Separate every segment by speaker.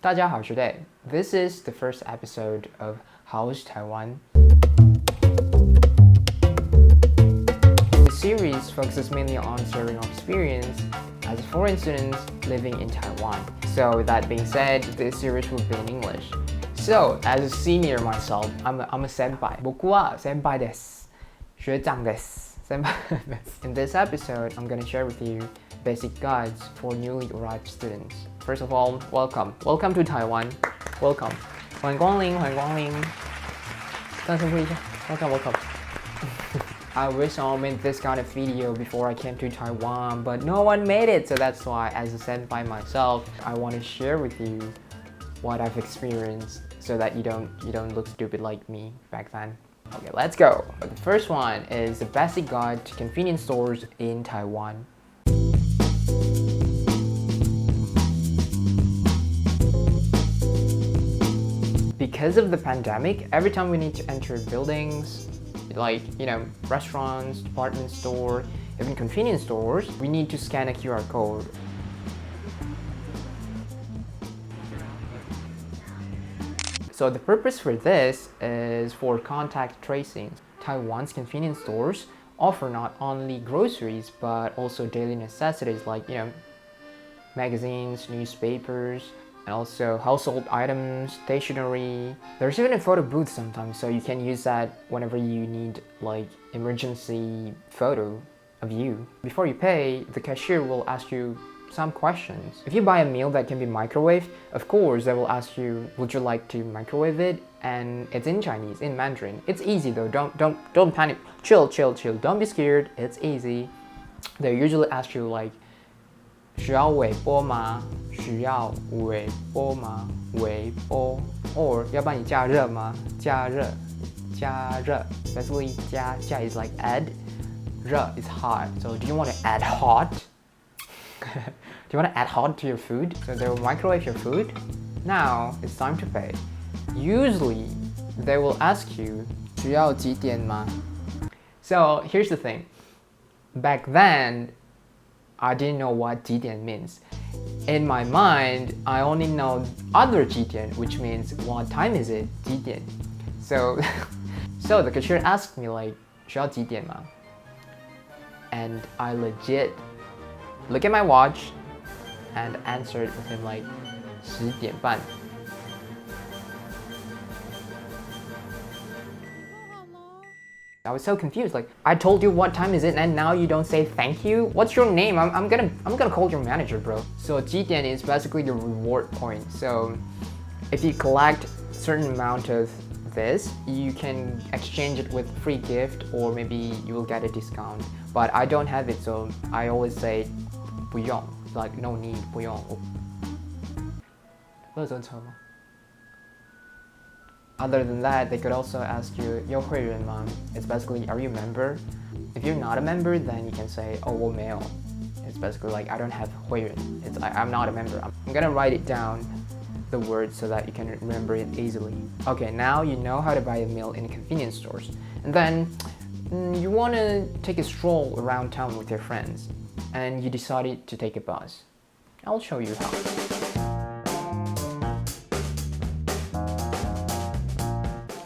Speaker 1: 大家好today. This is the first episode of How's Taiwan? The series focuses mainly on sharing our experience as foreign students living in Taiwan. So that being said, this series will be in English. So as a senior myself, I'm a senpai. 僕は先輩です。学長です。先輩です。In this episode, I'm gonna share with you basic guides for newly arrived students. First of all, welcome. Welcome to Taiwan. Welcome. 欢迎光临，欢迎光临。掌声鼓励一下。Welcome. I wish I made this kind of video before I came to Taiwan, but no one made it. So that's why, as a senpai myself, I want to share with you what I've experienced so that you don't look stupid like me back then. Okay, let's go. The first one is the basic guide to convenience stores in Taiwan. Because of the pandemic, every time we need to enter buildings, like, restaurants, department store, even convenience stores, we need to scan a QR code. So the purpose for this is for contact tracing. Taiwan's convenience stores offer not only groceries, but also daily necessities like, magazines, newspapers, and also household items, stationery. There's even a photo booth sometimes, so you can use that whenever you need like emergency photo of you. Before you pay, the cashier will ask you some questions. If you buy a meal that can be microwaved, of course they will ask you, would you like to microwave it? And it's in Chinese, in Mandarin. It's easy though, don't panic. Chill. Don't be scared, it's easy. They usually ask you like, 需要微波吗？需要微波吗？微波 or 要帮你加热吗？加热 Basically 加 is like add, 热 is hot. So do you want to add hot? Do you want to add hot to your food? So they will microwave your food. Now it's time to pay. Usually they will ask you 需要几点吗？ So here's the thing. Back then, I didn't know what 几点 means. In my mind, I only know other 几点, which means what time is it? 几点. So the cashier asked me like 需要几点吗? And I legit look at my watch and answered with him like 10点半. I was so confused, like, I told you what time is it and now you don't say thank you? What's your name? I'm gonna call your manager, bro. So 几点 is basically the reward point. So if you collect certain amount of this, you can exchange it with free gift or maybe you will get a discount. But I don't have it, so I always say 不用, like no need, 不用. 乐增车吗? Other than that, they could also ask you, 有会员吗? It's basically, are you a member? If you're not a member, then you can say, 我没有. It's basically like, I don't have 会员. It's like, I'm not a member. I'm gonna write it down, the words, so that you can remember it easily. Okay, now you know how to buy a meal in convenience stores. And then, you wanna take a stroll around town with your friends. And you decided to take a bus. I'll show you how.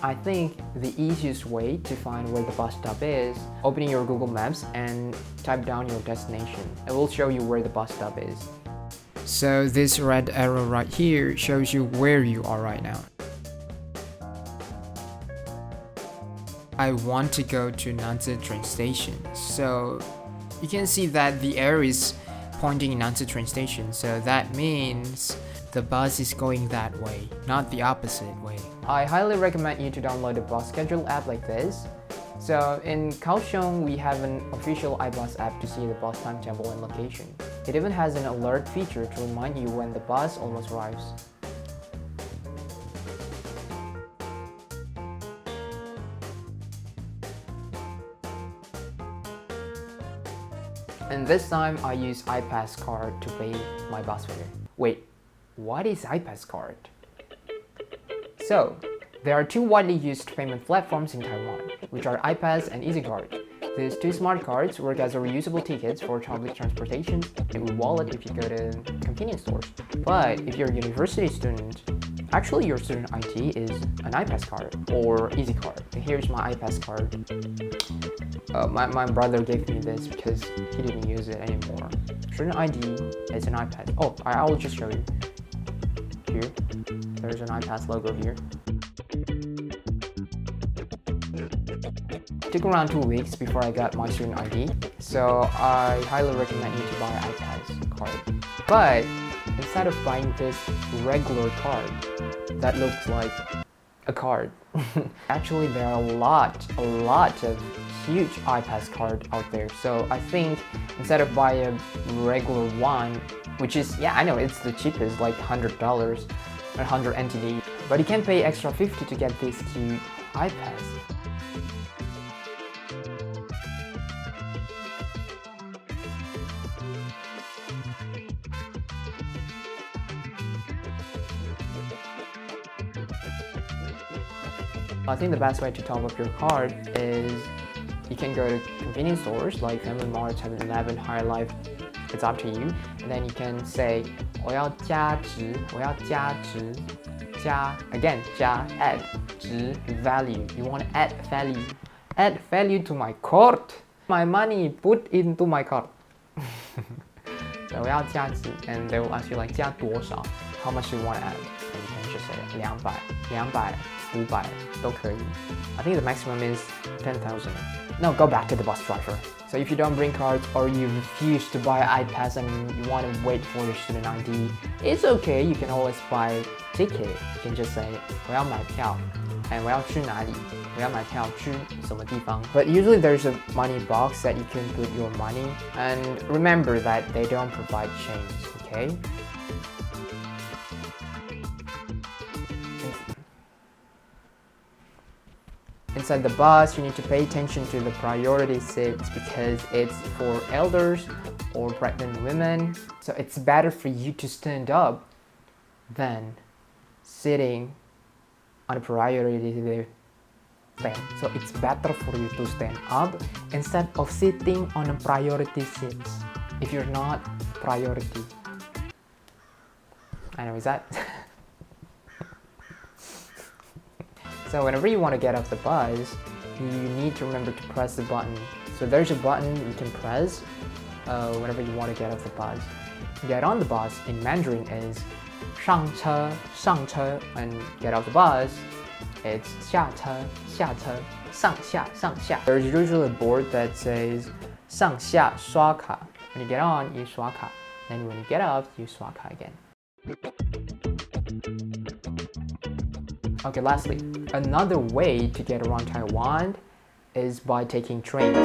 Speaker 1: I think the easiest way to find where the bus stop is, opening your Google Maps and type down your destination. It will show you where the bus stop is. So this red arrow right here shows you where you are right now. I want to go to Nanzi train station. So you can see that the arrow is pointing in Nanzi train station. So that means the bus is going that way, not the opposite way. I highly recommend you to download a bus schedule app like this. So in Kaohsiung, we have an official iBus app to see the bus timetable and location. It even has an alert feature to remind you when the bus almost arrives. And this time I use iPass card to pay my bus fare. Wait, what is iPass card? So, there are two widely used payment platforms in Taiwan, which are iPass and EasyCard. These two smart cards work as a reusable tickets for public transportation, a wallet if you go to convenience stores. But if you're a university student, actually your student ID is an iPass card or Easy Card. Here's my iPass card. My brother gave me this because he didn't use it anymore. Student ID is an iPad. Oh, I will just show you. Here, there's an iPass logo here. It took around 2 weeks before I got my student ID, so I highly recommend you to buy an iPass card. But instead of buying this regular card that looks like a card, actually there are a lot of huge iPass cards out there. So I think instead of buying a regular one, which is, yeah, I know it's the cheapest, like $100, 100 NTD, but you can pay extra 50 to get this cute iPass. I think the best way to top up your card is you can go to convenience stores like Family Mart, 7-Eleven, Higher Life. It's up to you. And then you can say 我要加值 again 加 add 值 value. You want to add value to my card. My money put into my card. So 我要加值 and they will ask you like 加多少? How much do you want to add? And you can just say 200 500都可以. I think the maximum is 10,000. Now go back to the bus driver. So if you don't bring cards or you refuse to buy iPass and you want to wait for your student ID, it's okay. You can always buy ticket. You can just say 我要买票 and 我要去哪里? 我要买票去什么地方? But usually there's a money box that you can put your money, and remember that they don't provide change, okay? Inside the bus, you need to pay attention to the priority seats because it's for elders or pregnant women. So it's better for you to stand up than sitting on a priority stand. So it's better for you to stand up instead of sitting on a priority seat if you're not priority. I know, is that? So whenever you want to get off the bus, you need to remember to press the button. So there's a button you can press whenever you want to get off the bus. Get on the bus in Mandarin is 上车 and get off the bus, it's 下车 上下. There's usually a board that says 上下刷卡. When you get on, you 刷卡. Then when you get off, you 刷卡 again. Okay, lastly, another way to get around Taiwan is by taking trains.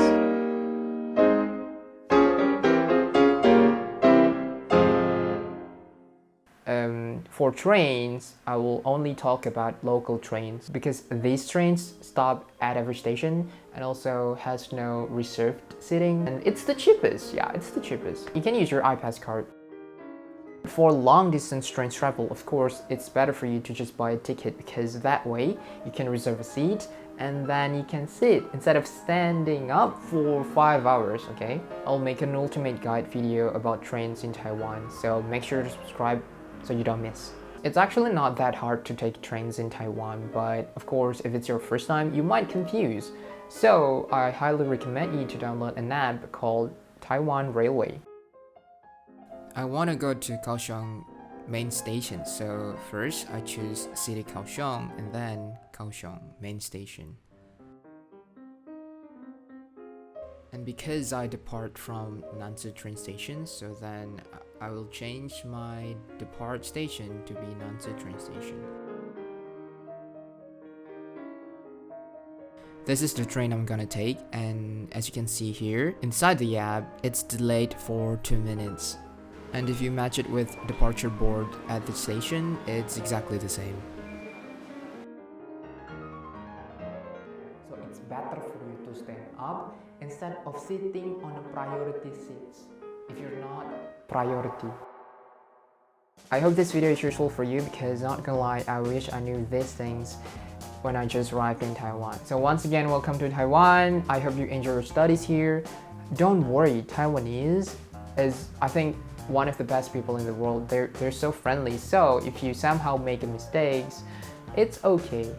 Speaker 1: For trains, I will only talk about local trains because these trains stop at every station and also has no reserved seating. And it's the cheapest, yeah, it's the cheapest. You can use your iPass card. For long distance train travel, of course, it's better for you to just buy a ticket because that way you can reserve a seat and then you can sit instead of standing up for 5 hours, okay? I'll make an ultimate guide video about trains in Taiwan, so make sure to subscribe so you don't miss. It's actually not that hard to take trains in Taiwan, but of course, if it's your first time, you might confuse. So I highly recommend you to download an app called Taiwan Railway. I want to go to Kaohsiung main station, so first I choose City Kaohsiung and then Kaohsiung main station. And because I depart from Nanzi train station, so then I will change my depart station to be Nanzi train station. This is the train I'm gonna take, and as you can see here, inside the app, it's delayed for 2 minutes. And if you match it with departure board at the station, it's exactly the same. So it's better for you to stand up instead of sitting on a priority seats if you're not priority. I hope this video is useful for you because not gonna lie, I wish I knew these things when I just arrived in Taiwan. So once again, welcome to Taiwan. I hope you enjoy your studies here. Don't worry, Taiwanese is, I think, one of the best people in the world. They're so friendly. So if you somehow make mistakes, it's okay,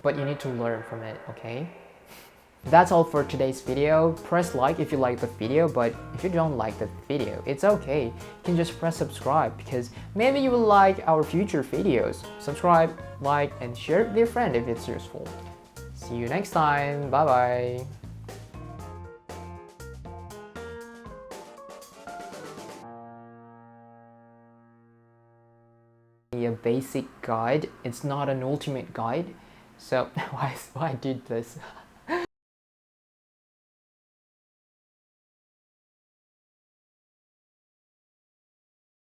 Speaker 1: but you need to learn from it, okay? That's all for today's video. Press like if you like the video, but if you don't like the video, it's okay. You can just press subscribe because maybe you will like our future videos. Subscribe, like, and share it with your friend if it's useful. See you next time. Bye bye. A basic guide. It's not an ultimate guide. So why I did this?